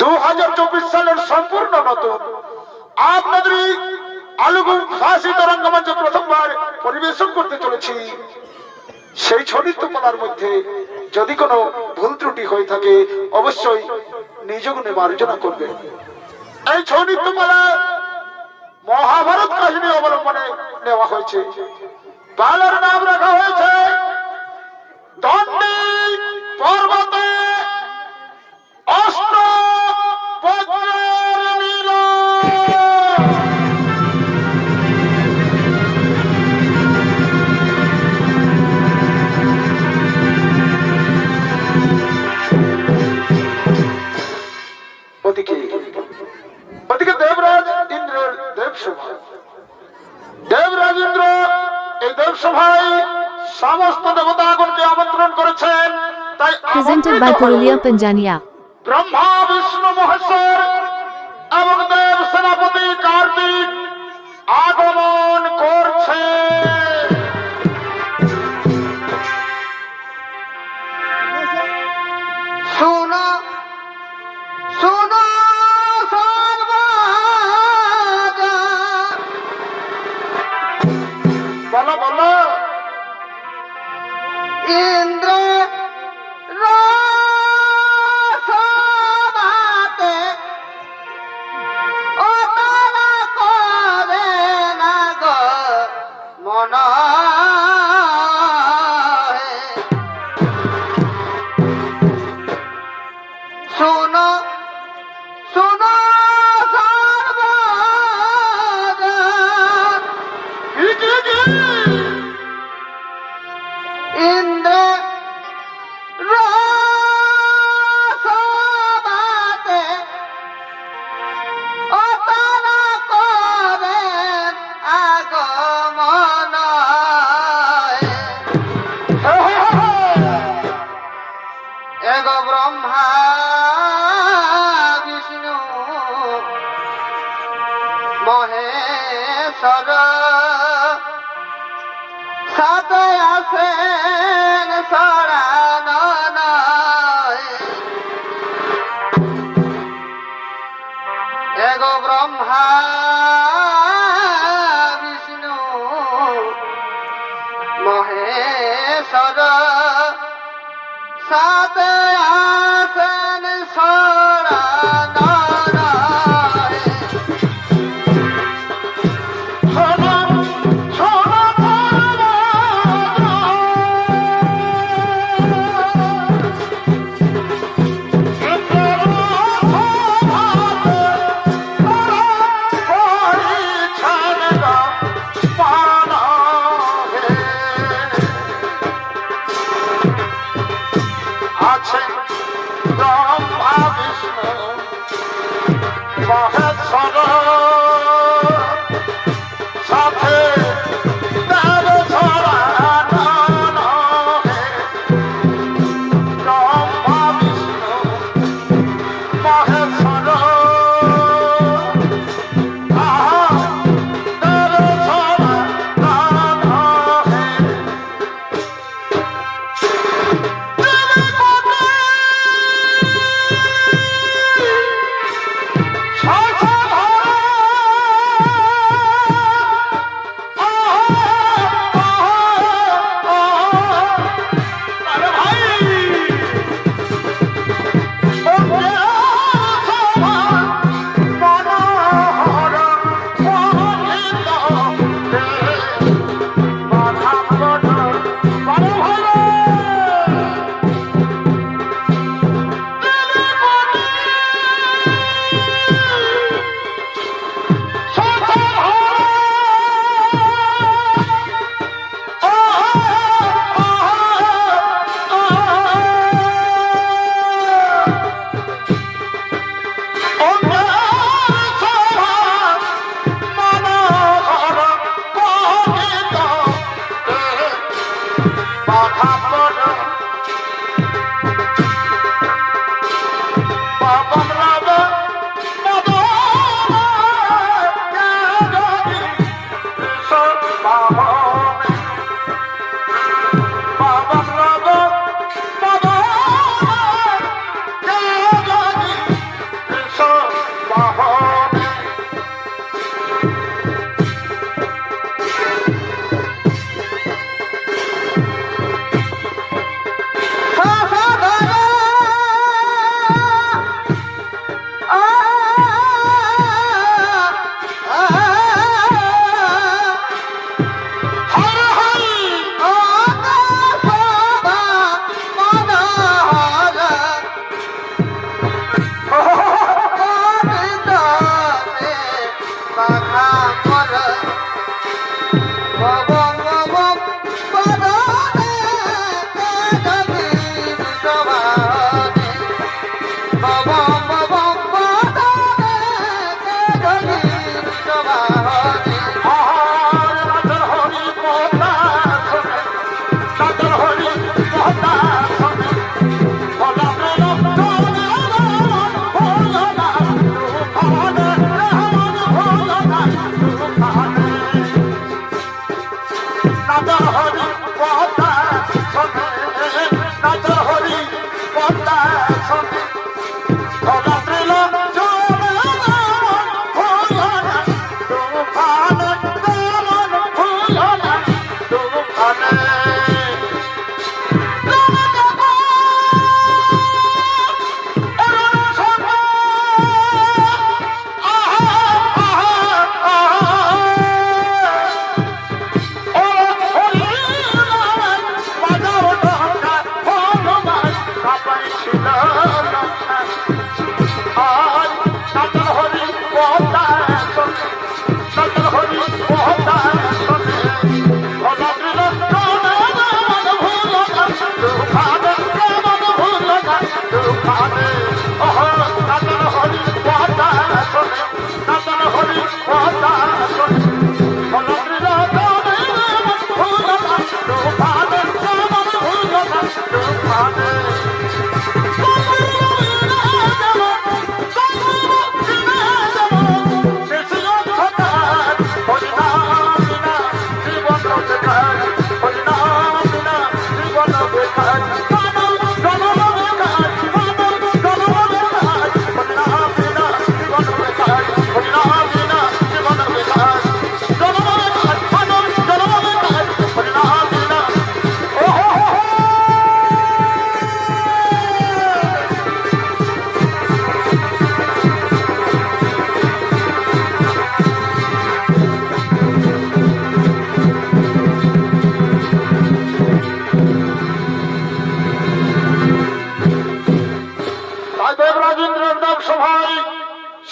2024 সালের সম্পূর্ণ নতুন আপনাদের আলুগু ফাঁসি তরঙ্গমঞ্চ প্রথমবার পরিবেশন করতে চলেছি। সেই ছৌ নৃত্যমালার মধ্যে যদি কোনো ভুল ত্রুটি হয়ে থাকে অবশ্যই নিজ গুণে মার্জনা করবেন। এই ছৌ নৃত্যমালা মহাভারত কাহিনী অবলম্বনে নেওয়া হয়েছে। বালার নাম রাখা হয়েছে দণ্ডী পর্বতে অষ্ট বজ্রের মিলন। ওদিকে দেবরাজ ইন্দ্রের দেবসভা, দেবরাজ ইন্দ্র এই দেবসভায় সমস্ত দেবতাগণকে আমন্ত্রণ করেছেন। তাই presented by Purulia Panjania Brahma Vishnu Maheshwar এবং দেব সেনাপতি কার্তিক আগমন করছে। শোনো শোনো বলো বলো ইন্দ্র রসমাতে ও তারা করে না গো মন শোনো শোনো ইন্দ্র রসমাতে ও তারা করে আগমন এগো ব্রহ্মা বিষ্ণু মহেশ্বর সাথে আসেন সরানন এগো ব্রহ্মা বিষ্ণু মহেশ্বর সাথে আসেন সরানন আছেন ব্রহ্মা বিষ্ণু মহেশ্বর সাথে দেব সরানন ব্রহ্মা বিষ্ণু মহেশ্বর দেব সরানন নাচন হরি কথা শোনে নাচন হরি কথা শোনে ভোলা ত্রিলোচনে মন ভুল না দুখানে মন ভুল না দুখানে ওহ নাচন হরি কথা শোনে নাচন হরি কথা শোনে ভোলা ত্রিলোচনে মন ভুল না দুখানে মন ভুল না দুখানে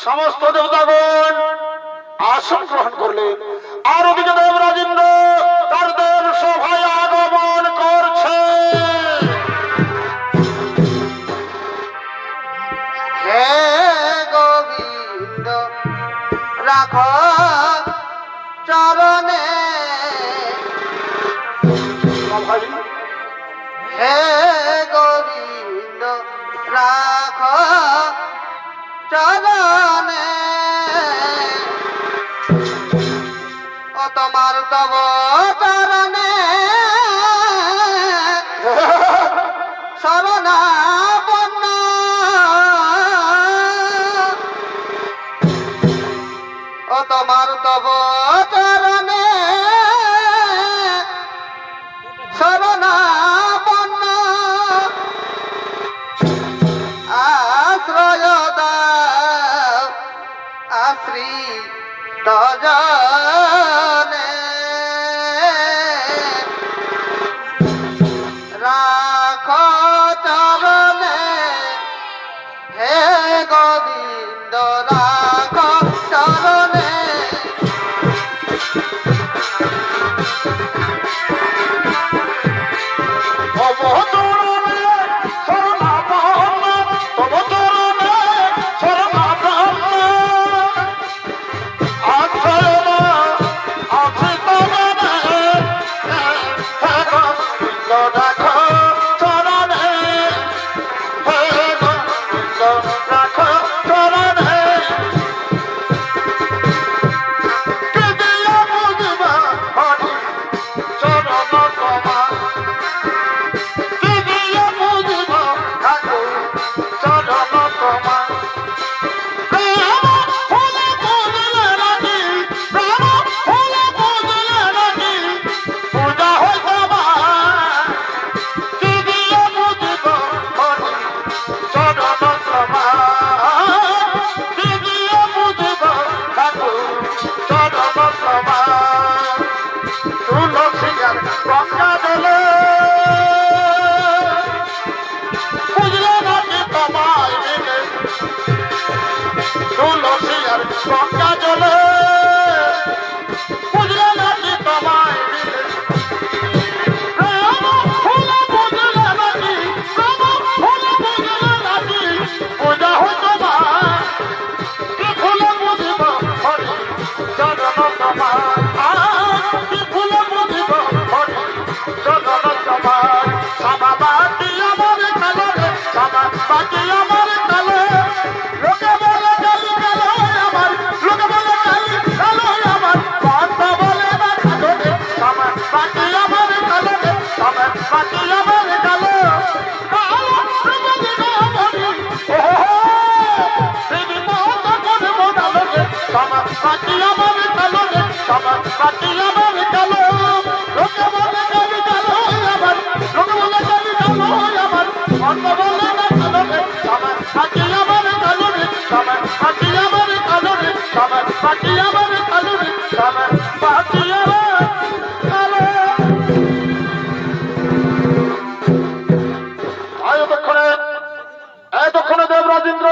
সমস্ত দেবতাগণ আসন গ্রহণ করলেন আর ওদিকে দেবরাজেন্দ্র তার দেব সভায় আগমন করছে হে গোবিন্দ রাখ চরণে ভাই হে গোবিন্দ রাখ চরণে ও তোমার তব চরণে শরণাপন্ন ও তোমার তব চরণে শরণাপন্ন আশ্রয় দাও আশ্রিত জনে রাখ চরণে হে গোবিন্দ রাখ চরণে গঙ্গা জলে বুঝলে নাকি তোমায় দিলে ফুলে বুঝলে নাকি ফুলে বুঝলে নাকি পূজা হইতো মা কি ফুলে বুঝিব হরি চরণ তোমার কি ফুলে বুঝিব হরি চরণ তোমার সাবা বাকি আমার কালো রে সাবা বাকি আমার কালো লোকে বলে কালি কালো আমার লোকে বলে কালি কালো আমার কথা বলে না কালো রে সাবা বাকি আমার কালো রে সাবা বাকি আমার কালো কালো রঙে না বলি ও শ্রী মত করে মোনালো রে সাবা বাকি আমার কালো রে সাবা বাকি আমার কালো লোকে বলে কালি কালো আমার লোকে বলে কালি কালো আমার কথা বলে না কালো রে সাবা বাকি আমার কালো রে সাবা বাকি আমার কালো রে সাবা বাকি আমার কালো রে সাবা বাকি আমার কালো এতক্ষণে দেবরাজেন্দ্র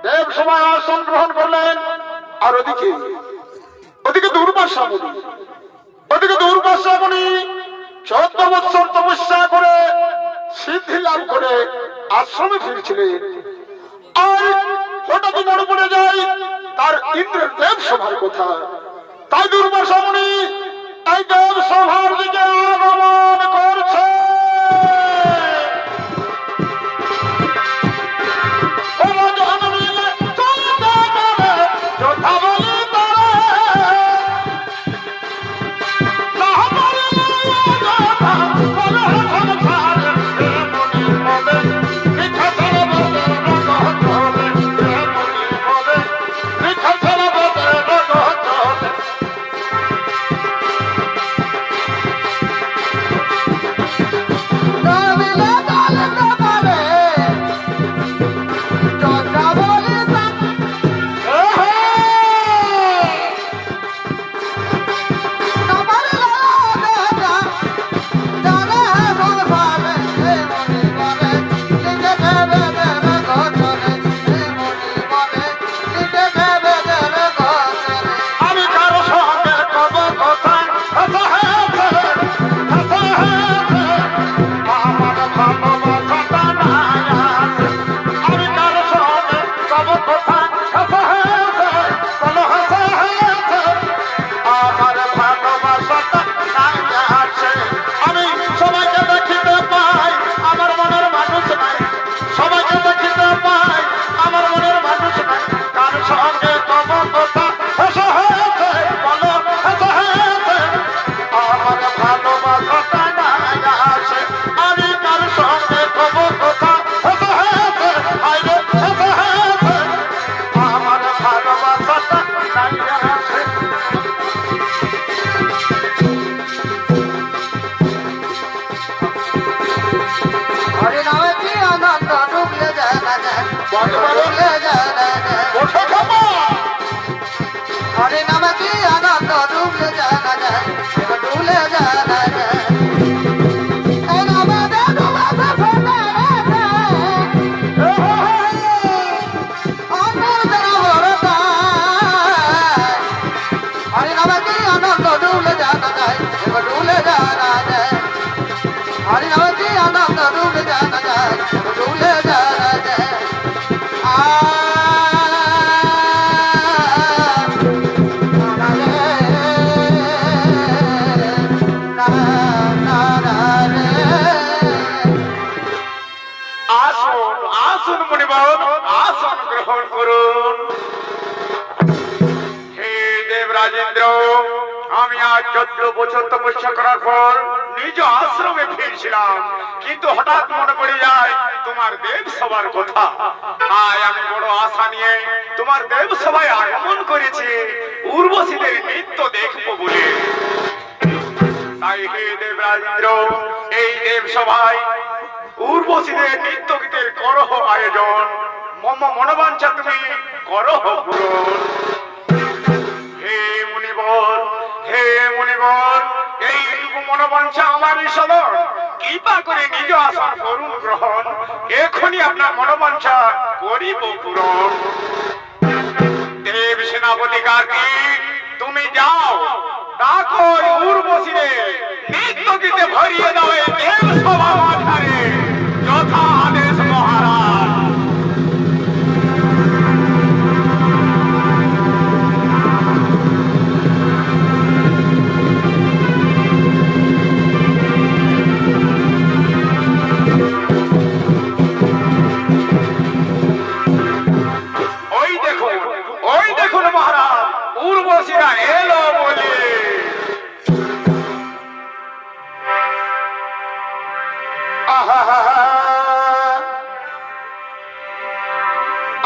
দেব দেব সভায় আসন গ্রহণ করলেন। আর ওদিকে ওদিকে দুর্বাসা মুনি, ওদিকে দুর্বাসা মুনি 14 বৎসর তপস্যা করে সিদ্ধি লাভ করে আশ্রমে ফিরছিলেন। আর হঠাৎ মনে পড়ে যায় তার ইন্দ্রের দেব সভার কথা। তাই দুর্বাসা মুনি এই দেব সভার দিকে আগমন করছে। हरे नाम की आनंद डूबले जाना जाए डूबले जाना जाए ए नाम दे डूबा से फले अंदर तेरा भरता हरे नाम की आनंद डूबले जाना जाए डूबले जाना जाए हरे नाम की आनंद डूबले जाना जाए डूबले जाना जाए আসুন মুনিবর, আসন গ্রহণ করুন। হে দেব রাজেন্দ্র, আমি আজ 14 বছর তপস্যা করার পর নিজ আশ্রমে ফিরছিলাম, কিন্তু হঠাৎ মনে পড়ে যায় তোমার দেব সভার কথা। আজ আমি বড় আশা নিয়ে তোমার দেব সভায় আগমন করেছি উর্বশীদের নৃত্য দেখবো বলে। তাই হে দেব রাজেন্দ্র, এই দেব সভায় উর্বশীদের নৃত্য গীতের করহ আয়োজন, মম মনোবাঞ্ছা তুমি করহ পূরণ। হে মুনিবর, হে মুনিবর, এই মনোবাঞ্ছা আমারই সদর, কৃপা করে নিজ আসন করুন গ্রহণ, এখনই আপনার মনোবাঞ্ছা করিব পূরণ। দেব সেনাপতি কার্তিক, তুমি যাও, ডাকো উর্বশীদের নৃত্য গীতে ভরিয়ে দাও এই দেব সভা মাথারে, যথা আদেশ মহারাজ। ওই দেখুন মহারাজ, উর্বশীরা এলো বলে।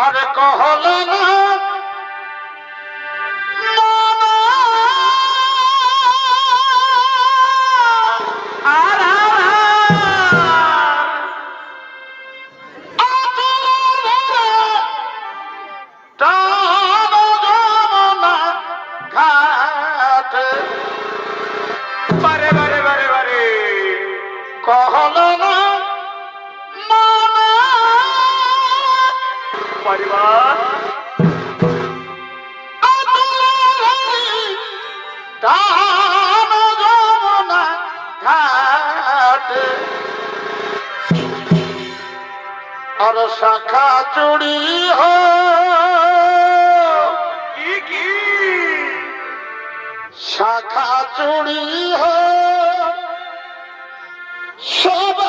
আরে কহল না পরিবার টান যমুনা ঘাটে আর শাখা চুড়ি কি শাখা চুড়ি সব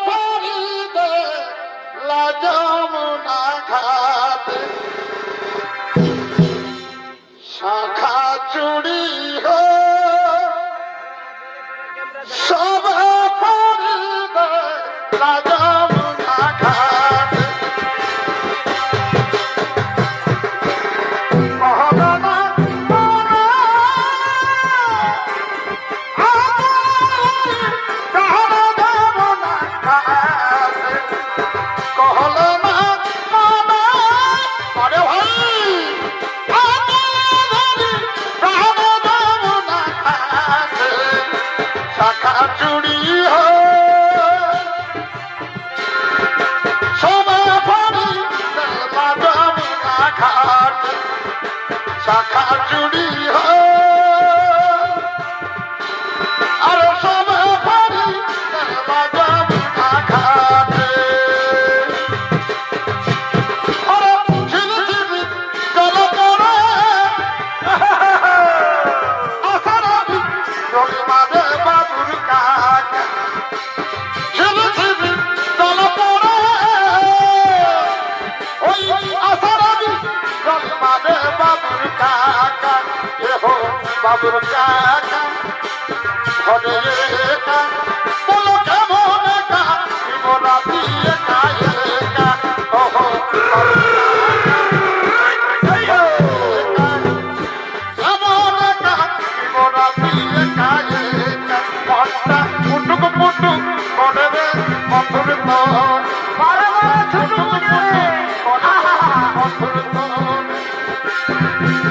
পরিবে যমুনা ঘাটে শাখা চুড়ি সব পরিবে যমুনা ঘাটে চুড়ি সব পরি যমুনা ঘাট শাখা চুড়ি আর সব পরি যমুনা ঘাটে জল পড়ে আসার জল মাঝে বাবুর কাকা ঝিরি ঝিরি জল পড়ে ওই আসার জল মাঝে বাবুর কাকা এহো বাবুর কাকা ঘরে একা বলো কেমন একা জীবনাতি একা একা ওহো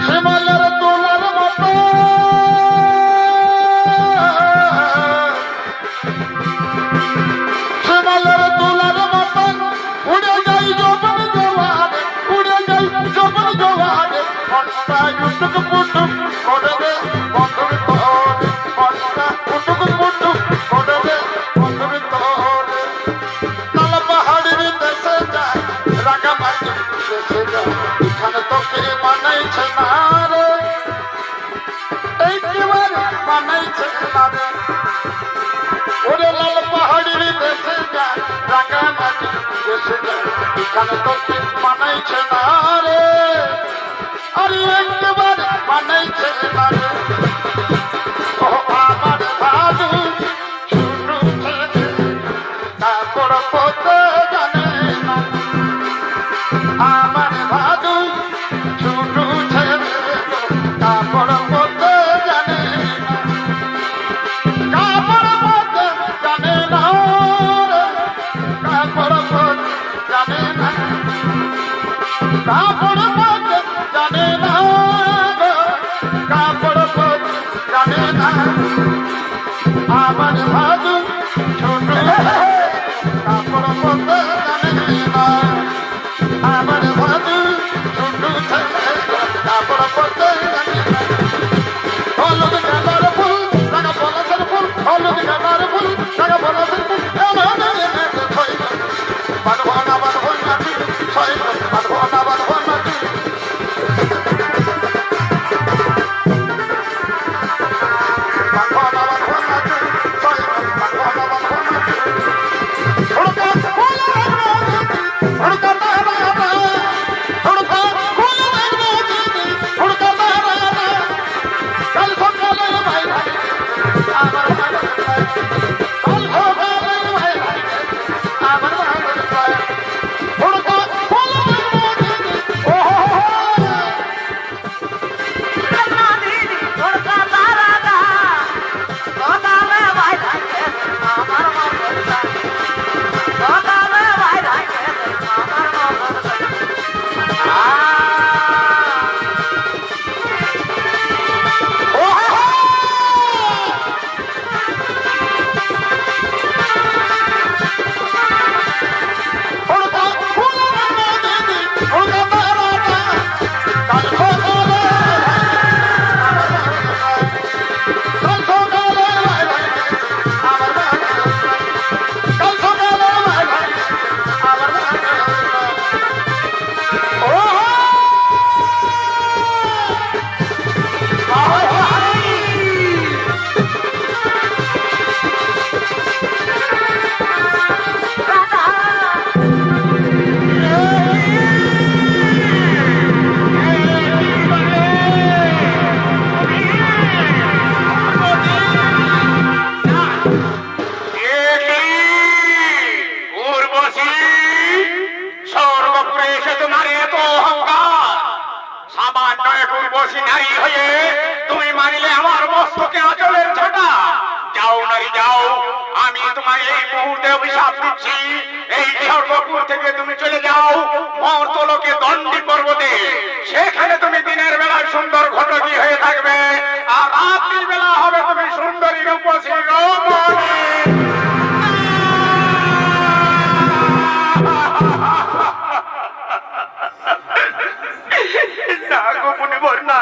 হিমালয়ের তোলার মতো হিমালয়ের তোলার মতো উড়ে যাই যখন জোয়ারে উড়ে যাই যখন জোয়ারে মনটা উটুক পুটুক করে দে বন্ধুর তোরে মনটা উটুক পুটুক করে দে বন্ধুর তোরে লাল পাহাড়ির দেশে যায় রাঙামাটি দেশে যায় এখানে তোকে বানাইছে না রে এইবারে বানাইছে না রে ওরে লাল পাহাড়ির দেশে যায় রাঙামাটি দেশে যায় এখানে তোকে বানাইছে না রে আরে একবারে বানাইছে না রে ও আমার ভাদু শুরু থেকে তারপর পথে জানে না আমার ভাদু শুরু ছেড়ে তারপর পথে জানে না কাপড় পথে জানে না রে কাপড় পথে জানে না কাপড় পথে জানে না গো কাপড় পথে জানে না আমার ভাদু ছোট কাপড় পথে জানে না আমার ভাদু ছোট কাপড় পথে জানে না হলুদ কালার ফুল টাকা পলাশের ফুল হলুদ কালার ফুল টাকা পলাশের ফুল বাঁধবো না বাঁধবো না ছয় বাঁধবো না বাঁধবো না রূপসী নারী হয়ে তুমি মানিলে আমার মস্তকে আঁচলের ঝাঁটা। যাও নারী যাও, আমি তোমার এই মুহূর্তে অভিশাপ দিচ্ছি, এই স্বর্গপুর থেকে তুমি চলে যাও মর্তলোকে দণ্ডী পর্বতে। সেখানে তুমি দিনের বেলায় সুন্দর ঘটকী হয়ে থাকবে, আর রাত্রি বেলা হবে তুমি সুন্দরী রূপসী রমণী। না গো মুনিবর, না,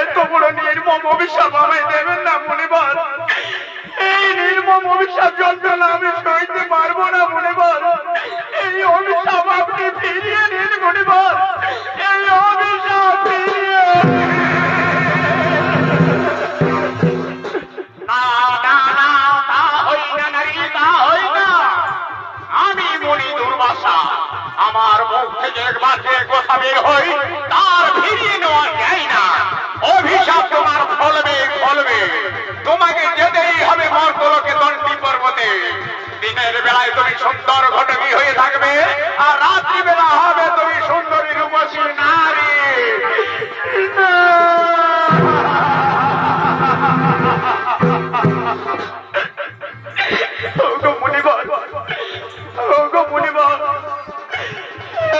এত বড় নির্মম অভিশাপ আমায় দেবেন না মুনিবর। এই নির্মম অভিশাপ যন্ত্রণা আমি সইতে পারবো না মুনিবর। এই অভিশাপ আপনি ফিরিয়ে নিন মুনিবর, এই অভিশাপ ফিরিয়ে। না না না, তা হই না নারী, তা হই না। আমি মনি দুর্বাসা, আমার মুখ থেকে একবার যে কথা বের হই তার ফিরিয়ে নেওয়া যায় না। অভিশাপ তোমার ফলবে ফলবে, তোমাকে যেতেই হবে মর্তলোকে দণ্ডী পর্বতে। দিনের বেলায় তুমি সুন্দর ঘটকী হয়ে থাকবে, আর রাত্রি বেলা হবে তুমি সুন্দরী রূপসী নারী। ওগো মুনিবর, ওগো মুনিবর,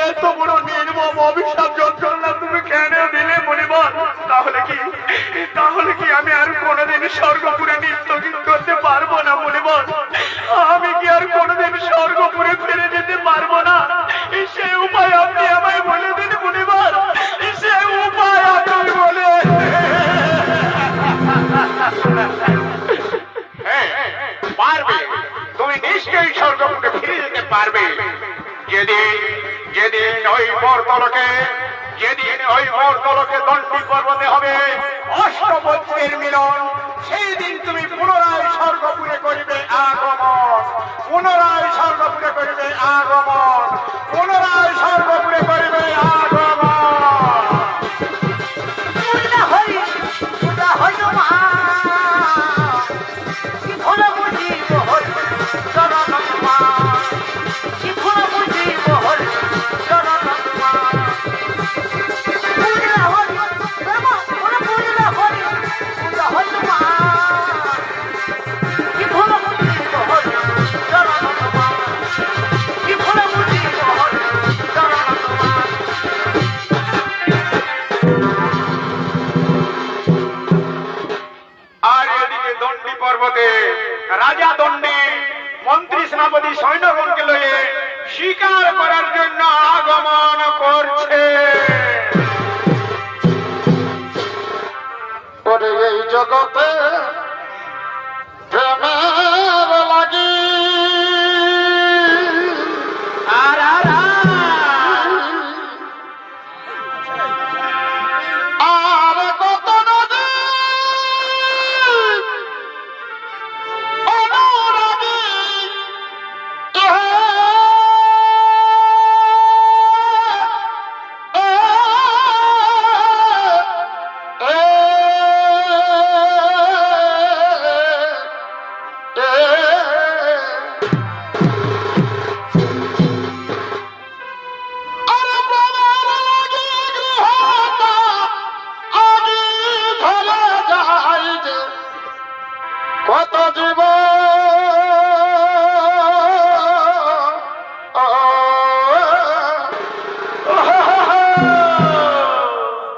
এত বড় নির্মম অভিশাপ যন্ত্রণা তুমি কেন দিলে মুনিবর? তাহলে কি আমি আর কোনোদিন স্বর্গপুরে নৃত্য গীত করতে পারবো না মুনিবর? আমি কি আর কোনোদিন স্বর্গপুরে ফিরে যেতে পারবো না? সে উপায় আপনি আমায় বলে দিন মুনিবর, সে উপায় আপনি বলে। পারবে, তুমি নিশ্চয়ই স্বর্গপুরে ফিরে যেতে পারবে। যেদিন ওই মর্তলোকে দণ্ডী পর্বতে হবে অষ্টবজ্রের মিলন, সেই দিন তুমি পুনরায় স্বর্গপুরে করিবে আগমন, পুনরায় স্বর্গপুরে করিবে আগমন, পুনরায় স্বর্গপুরে করিবে আগমন। রাজা দণ্ডী মন্ত্রী সেনাপতি সৈন্যগণকে লয়ে শিকার করার জন্য আগমন করছে। এই জগতে প্রেমের লাগি আর কত নদী অনুরাগী কত জীব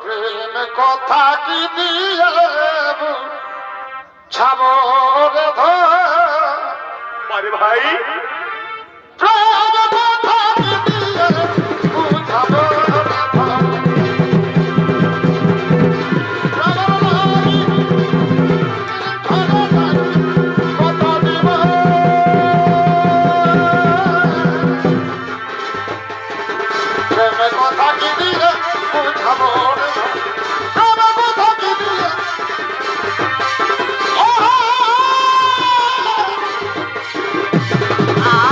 প্রেম কথা কি দিয়ে ছাবরে আরে ভাই, প্রেম কথা কি দিয়ে বুঝাবো কথা কি দিয়ে বুঝাবো কথা কি দিয়ে আ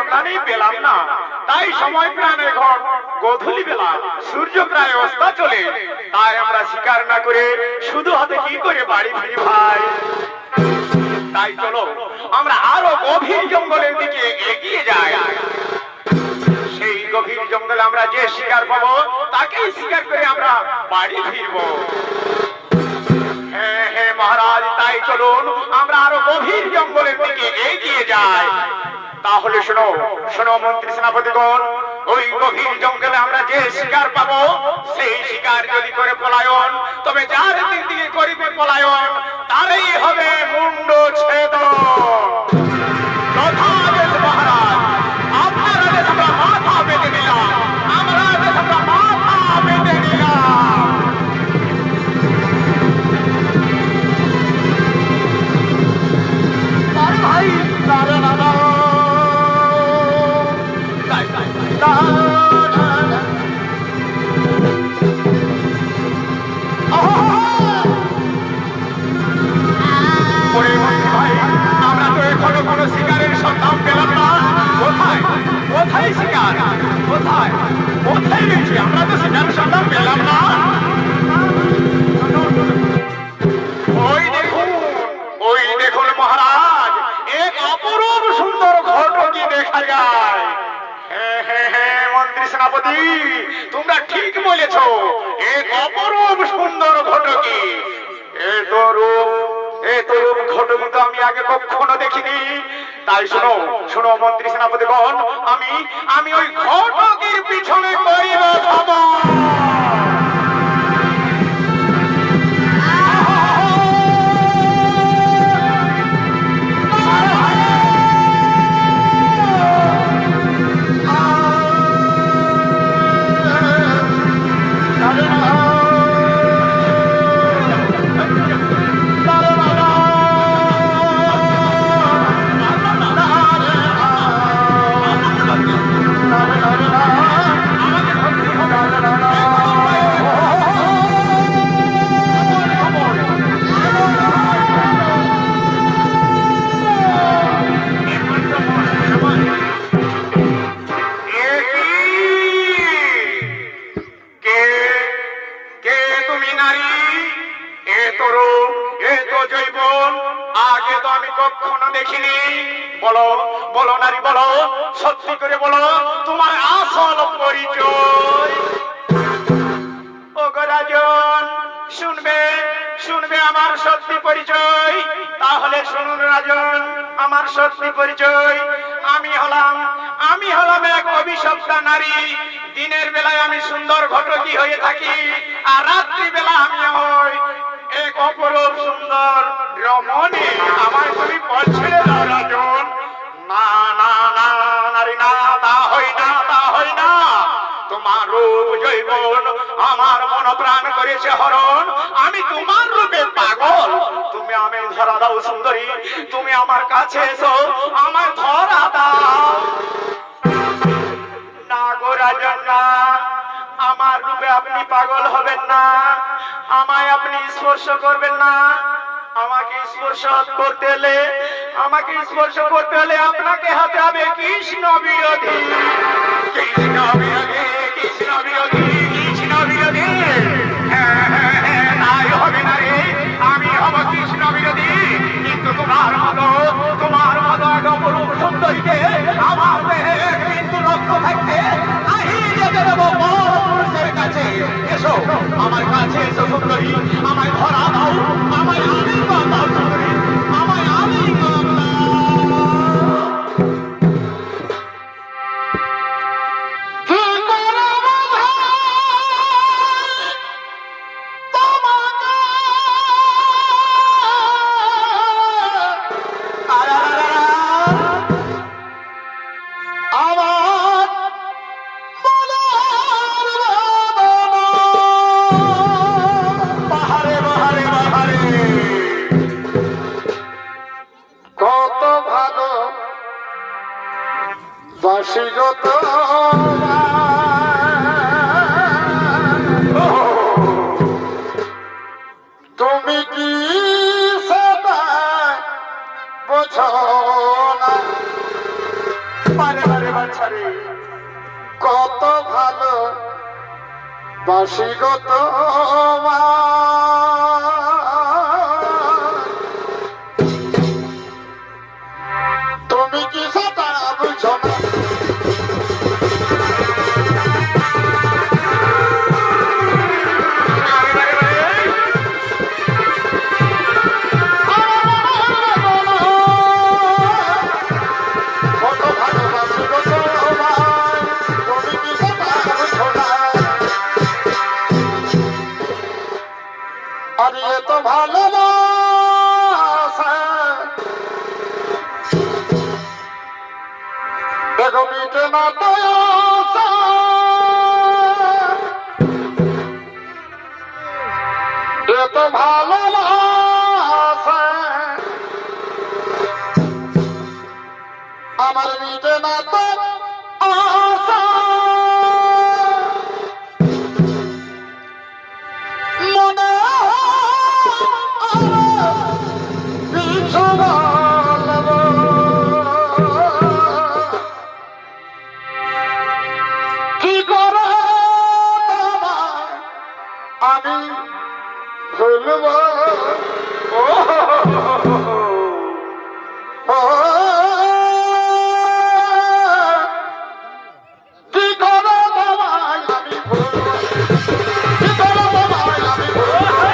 সন্ধানই পেলাম না। তাই সময় প্রাণ এখন গোধূলি বেলা, সূর্য প্রায় অস্তাচলে। তাই আমরা শিকার না করে শুধু হাতে কি করে বাড়ি ফিরি ভাই। তাই চলো আমরা আরো গভীর জঙ্গলের দিকে এগিয়ে যাই। সেই গভীর জঙ্গলে আমরা যে শিকার পাবো তাকেই শিকার করে আমরা বাড়ি ফিরবো। হ্যাঁ হ্যাঁ মহারাজ, তাই চলুন আমরা আরো গভীর জঙ্গলের দিকে এগিয়ে যাই। তাহলে শোনো শোনো মন্ত্রী সেনাপতিগণ, ওই গভীর জঙ্গলে আমরা যে শিকার পাবো সেই শিকার যদি করে পলায়ন, তবে যার দিক দিকে করিবে পলায়ন তারই হবে মুন্ড ছেদ। যথাদেশ মহারাজ, আপনার আদেশ আমরা মাথা পেতে নিলাম, আমরা আদেশ আমরা মাথা পেতে নিলাম। আরে ভাই দাঁড়া না না, ওরে মন্ত্রী ভাই, আমরা তো এখনো কোনো শিকারের সন্ধান পেলাম না। কোথায় কোথায় শিকার, কোথায় কোথায় গেছি? আমরা তো শিকারের সন্ধান পেলাম না। ওই দেখুন মহারাজ, এক অপরূপ সুন্দর ঘটকি দেখা যায়। হ্যাঁ হ্যাঁ হ্যাঁ মন্ত্রী সেনাপতি, তোমরা ঠিক বলেছ, এক অপরূপ সুন্দর ঘটকি। এত রূপ ঘটকি তো আমি আগে কখনো দেখিনি। তাই শোনো শোনো মন্ত্রী সেনাপতিগণ, আমি ওই ঘটকির পিছনে করিব ভ্রমণ। কখনো দেখিনি। বলো বলো নারী বলো, সত্যি করে বলো তোমার আসল পরিচয়। ও গো রাজন, শুনবে শুনবে আমার সত্যি পরিচয়। তাহলে শুনুন রাজন, আমার সত্যি পরিচয়। আমি হলাম এক অভিশপ্তা নারী। দিনের বেলায় আমি সুন্দর ঘটকি হয়ে থাকি, আর রাত্রি বেলা আমি হই এক অপরূপ সুন্দর রমণী। আমায় তুমি পছন্দ দাও রাজন। না না না নারী না, তা হই না, তা হই না। তোমার রূপ জৈবন আমার মন প্রাণ করেছে হরণ। আমি তোমার রূপে পাগল। তুমি আমি ধরা দাও সুন্দরী, তুমি আমার কাছে এসো, আমায় ধরা দাও। না গো রাজন না, আমার রূপে আপনি পাগল হবেন না, আমায় আপনি স্পর্শ করবেন না। আমাকে স্পর্শ করতে হলে আপনাকে হাতে হবে কৃষ্ণ বিরোধী। কৃষ্ণ বিরোধী, কৃষ্ণ বিরোধী, কৃষ্ণ বিরোধী। হ্যাঁ হ্যাঁ হ্যাঁ, তাই হবে না রে, আমি হব কৃষ্ণ বিরোধী। কিন্তু তোমার মতো এক অপরূপ সুন্দরীকে আমার দেহে কিন্তু লক্ষ্য থাকতে পুরুষের কাছে এসো, আমার কাছে এসো সুন্দরী, আমায় ধরা দাও, আমায় আলিঙ্গন দাও সুন্দরী, আমায় আলিঙ্গন দাও। কি করে বোঝাই তোমাকে? আমার বাহারে বাহারে বাহারে, কত ভালো বাসি গো তুমি কি সেটা বোঝো না? বারে বারে কত ভালো বাসি গত তুমি কি সেটা বুঝো না কত ভালোবাসি গো তোমায়, তুমি কি সেটা বুঝো না? আরে এ তো ভালোবাসা দেখো মিটে না তো আশা। এ তো ভালোবাসা আমার মিটে না তো আশা। মনে কিছু বলবো কি করে তোমায় আমি ভুলবো ও কি করে তোমায় আমি ভুলবো কি করে তোমায় আমি ভুলবো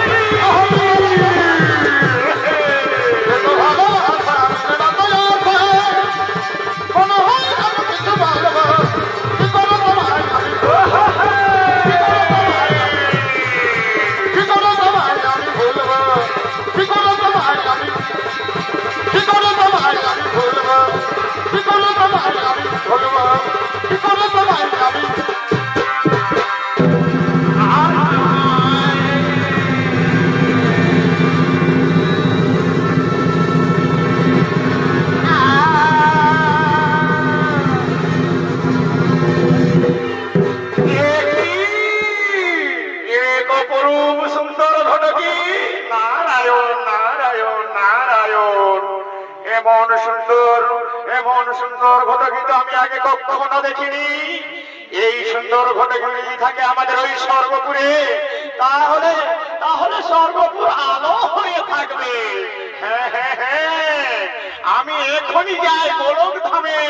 এত ভালোবাসা মেরা তো আছে কোনো হয় আমি কিছু বলবো কি করে তোমায় আমি ভুলবো কি করে তোমায় আমি ভুলবো কি করে তোমায় আমি কি করে তোমায় আমি ভুলবো কি করে তোমায় আমি ভুলবো কি করে তোমায় আমি এক অপরূপ সুন্দর ঘটকি নারায়ণ নারায়ণ নারায়ণ এমন সুন্দর ঘটকি তো আমি আগে কখনো দেখিনি। এই সুন্দর ঘটকগুলি থাকে আমাদের ওই স্বর্গপুরে, তাহলে তাহলে স্বর্গপুর আলো হয়ে থাকবে। হ্যাঁ হ্যাঁ হ্যাঁ, আমি এখনই যাই গোলক ধামে,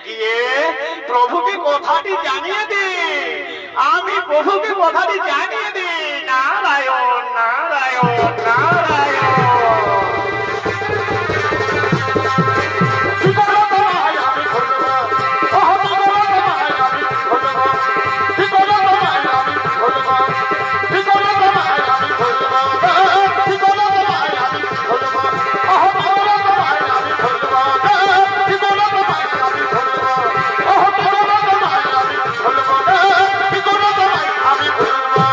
গিয়ে প্রভুকে কথাটি জানিয়ে দিই। আমি প্রভুকে কথাটি জানিয়ে দিই। নারায়ণ নারায়ণ নারায়ণ। কি করে তোমায় আমি ভুলবো ও কি করে তোমায় আমি ভুলবো কি করে তোমায় আমি ভুলবো কি করে তোমায় আমি ভুলবো কি করে তোমায় আমি ভুলবো ও কি করে তোমায় আমি ভুলবো কি করে তোমায় আমি ভুলবো ও কি করে তোমায় আমি ভুলবো কি করে তোমায় আমি ভুলবো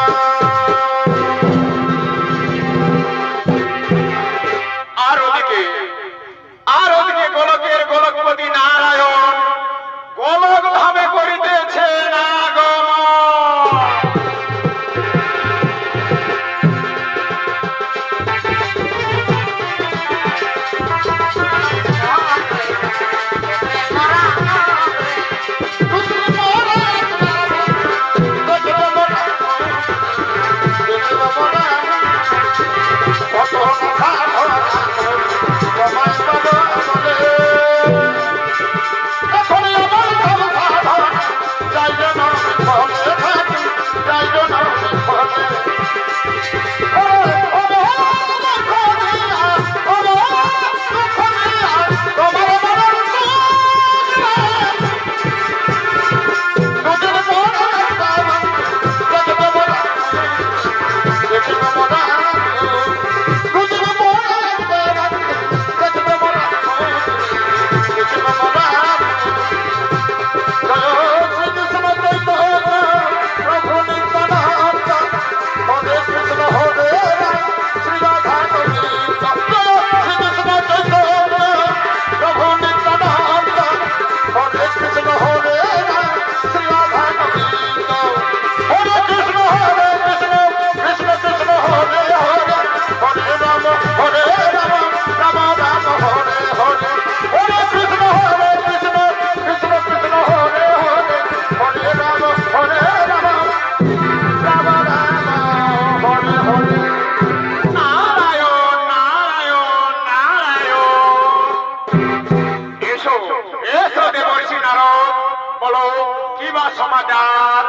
কি বা সমাচার?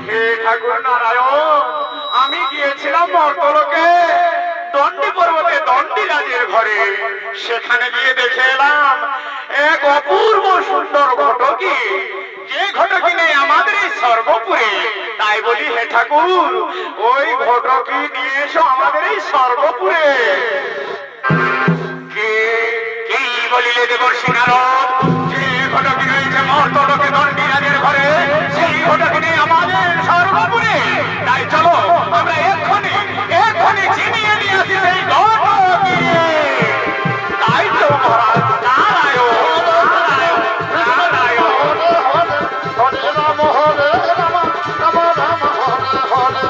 হে ঠাকুর নারায়ণ, আমি গিয়েছিলাম মর্তলোকে দণ্ডী পর্বতে দণ্ডীরাজের ঘরে। সেখানে গিয়ে দেখে এলাম এক অপূর্ব সুন্দর ঘটকি, যে ঘটকি নেই আমাদের এই সর্বপুরে। তাই বলি হে ঠাকুর, ওই ঘটকি নিয়ে এসো আমাদের এই সর্বপুরে। কে কি বলিলে দেবর্ষি নারদ, যে ঘটকি রয়েছে মর্তলোকে দণ্ডীরাজের ঘরে, সেই ঘটকি নেই আমাদের সর্বপুরে। তাই চলো আমরা এক্ষুনি চিনিয়ে নিয়ে আসি সেই ঘটকি। তাই তো মহারাজ, নারায়ণ নারায়ণ নারায়ণ। হরে রাম হরে রাম রাম রাম হরে হরে,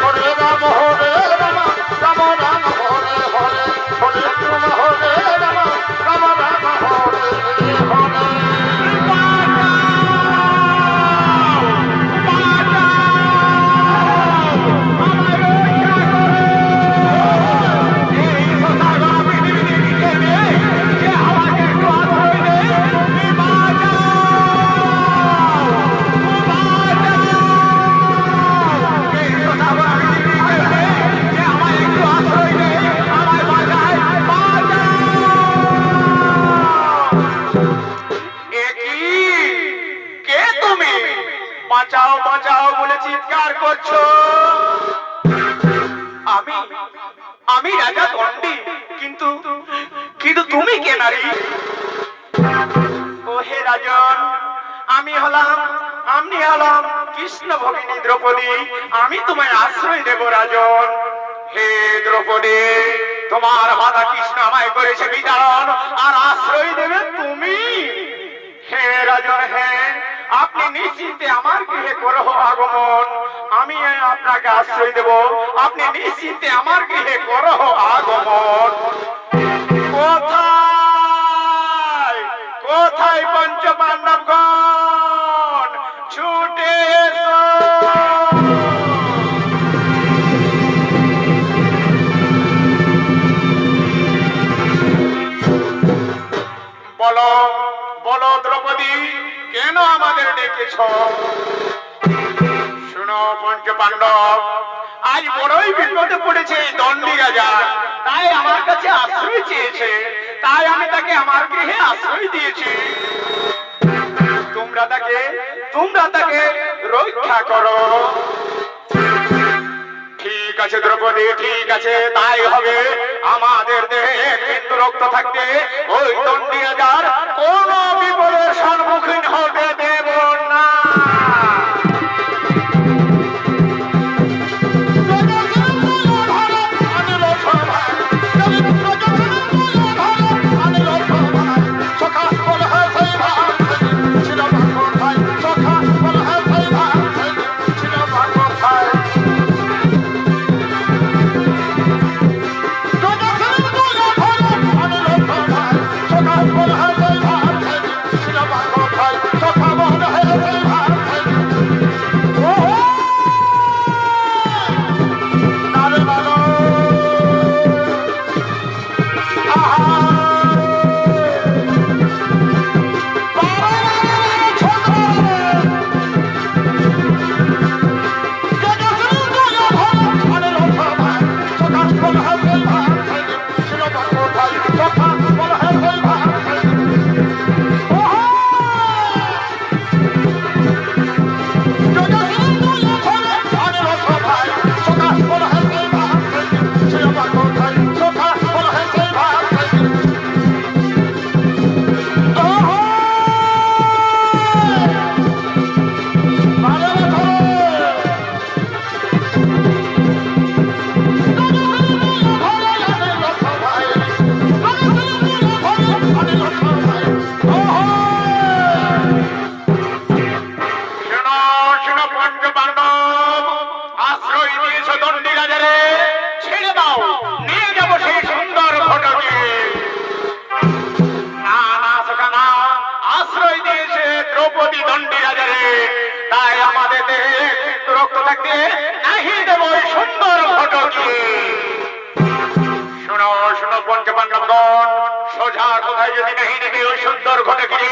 হরে রাম হরে রাম রাম রাম হরে হরে, হরে রাম হরে রাম রাম রাম হরে হরে। বাঁচাও বাঁচাও বলে চিৎকার করছো। আমি রাজা দণ্ডী, কিন্তু কিন্তু তুমি কে নারী? ও হে রাজন, আমি হলাম কৃষ্ণ ভগিনী দ্রৌপদী। আমি তোমায় আশ্রয় দেব রাজন। হে দ্রৌপদী, তোমার মাতা কৃষ্ণ আমায় করেছে বিতাড়ন, আর আশ্রয় দেবে তুমি? হে রাজন, হে আপনি নিশ্চিন্তে আমার গৃহে করো আগমন। আমি আপনাকে আশ্রয় দেব, আপনি নিশ্চিন্তে আমার গৃহে করো আগমন। কোথায় কোথায় পঞ্চ পাণ্ডবগণ, ছুটে এসো। বলো বলো দ্রৌপদী, কেন আমাদের ডেকেছ? শুনো পঞ্চ পাণ্ডব, আজ বড়ই বিপদে পড়েছে এই দণ্ডী রাজা, তাই আমার কাছে আশ্রয় চেয়েছে। তাই আমি তাকে আমার গৃহে আশ্রয় দিয়েছি। তোমরা তাকে রক্ষা করো। ঠিক আছে দ্রৌপদী, ঠিক আছে, তাই হবে। আমাদের দেহে কিন্তু রক্ত থাকতে ওই দণ্ডী রাজার কোন বিপদের সম্মুখীন হতে দেব না। কোথায় যদি নেই দেখি ওই সুন্দর ঘটকে,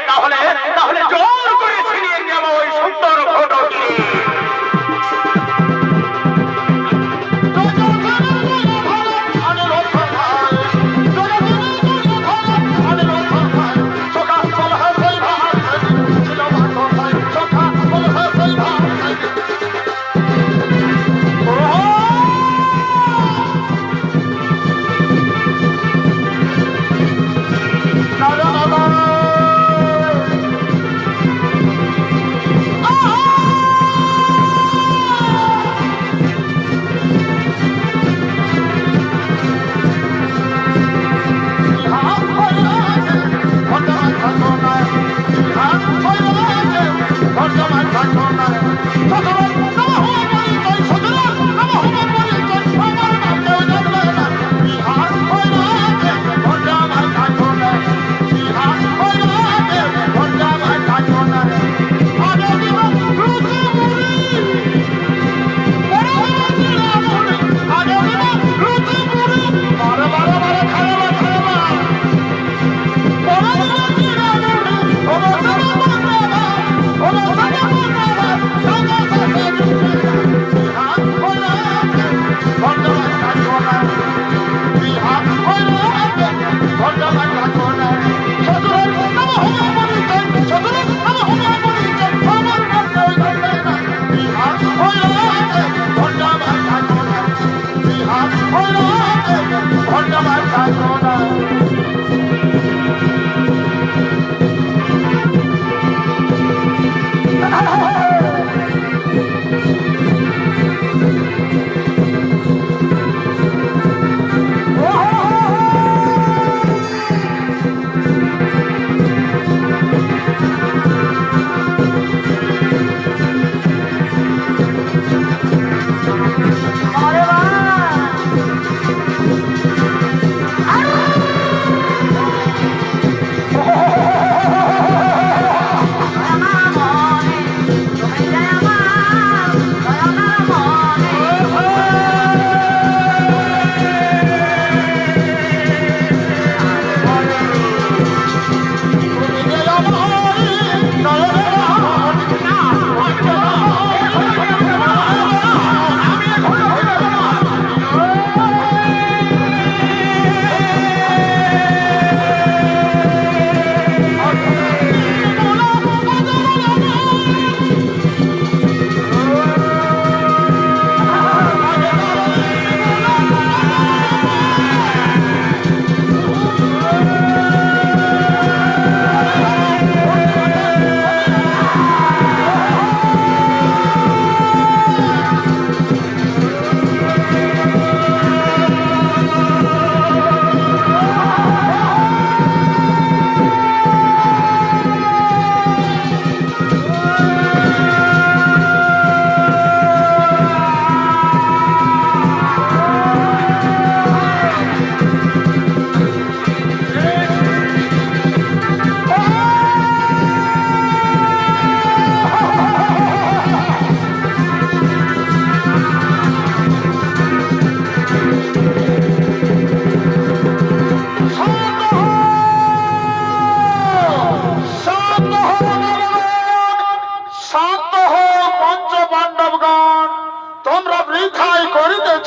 তাহলে তাহলে জোর করে ছিনিয়ে নেব ওই সুন্দর ঘটকে।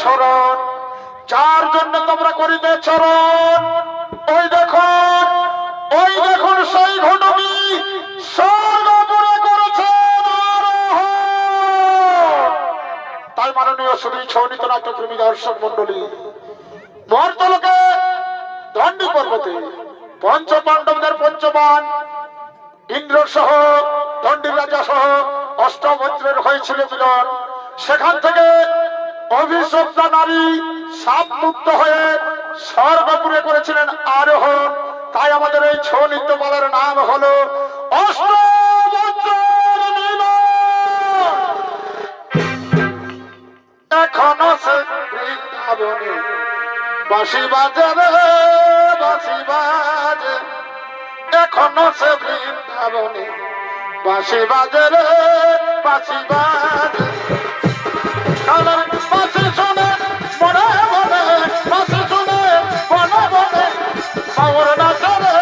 চরণ, যার জন্য তোমরা করিতে চরণ, ওই দেখুন, ওই দেখুন সেই ঘটমি স্বর্গপুরে করেছে আরোহণ। তাই মাননীয় শ্রী ছৌনিত নাট্যপ্রেমী দর্শক মন্ডলী, মর্তলোকে দণ্ডী পর্বতে পঞ্চপাণ্ডবদের পঞ্চবান ইন্দ্র সহ দণ্ডী রাজা সহ অষ্টমন্ত্রের হয়েছিল মিলন। সেখান থেকে অভিশপ্তা নারী সাপ মুক্ত হয়ে স্বর্গপুরে করেছিলেন আরোহণ। তাই আমাদের এই ছৌ নৃত্যমালার নাম হলো অষ্টমন্ত্রের মিলন। এখনো সে বৃন্দাবনে বাঁশি বাজে রে বাঁশি বাজে, এখনো সে বৃন্দাবনে বাঁশি বাজে রে বাঁশি বাজে। বাঁশি শুনে মনে মনে, বাঁশি শুনে মনে মনে, বাউর নাচে রে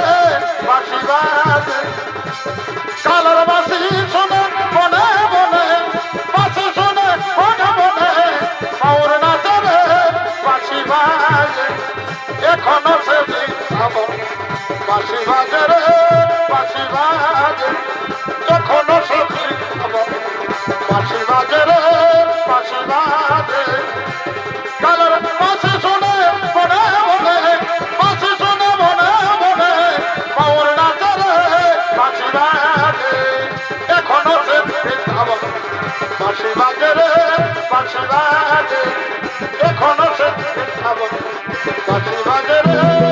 বাঁশি বাজে রে বাঁশি বাজে এখনো সে বৃন্দাবন বাঁশি বাজে রে বাঁশি বাজে কালের বাঁশি শুনে মনে মনে বাঁশি শুনে মনে মনে পাওয়ার নাচে রে বাঁশি বাজে এখনো সে বৃন্দাবন বাঁশি বাজে রে বাঁশি বাজে এখনো সে বৃন্দাবন বাঁশি বাজে রে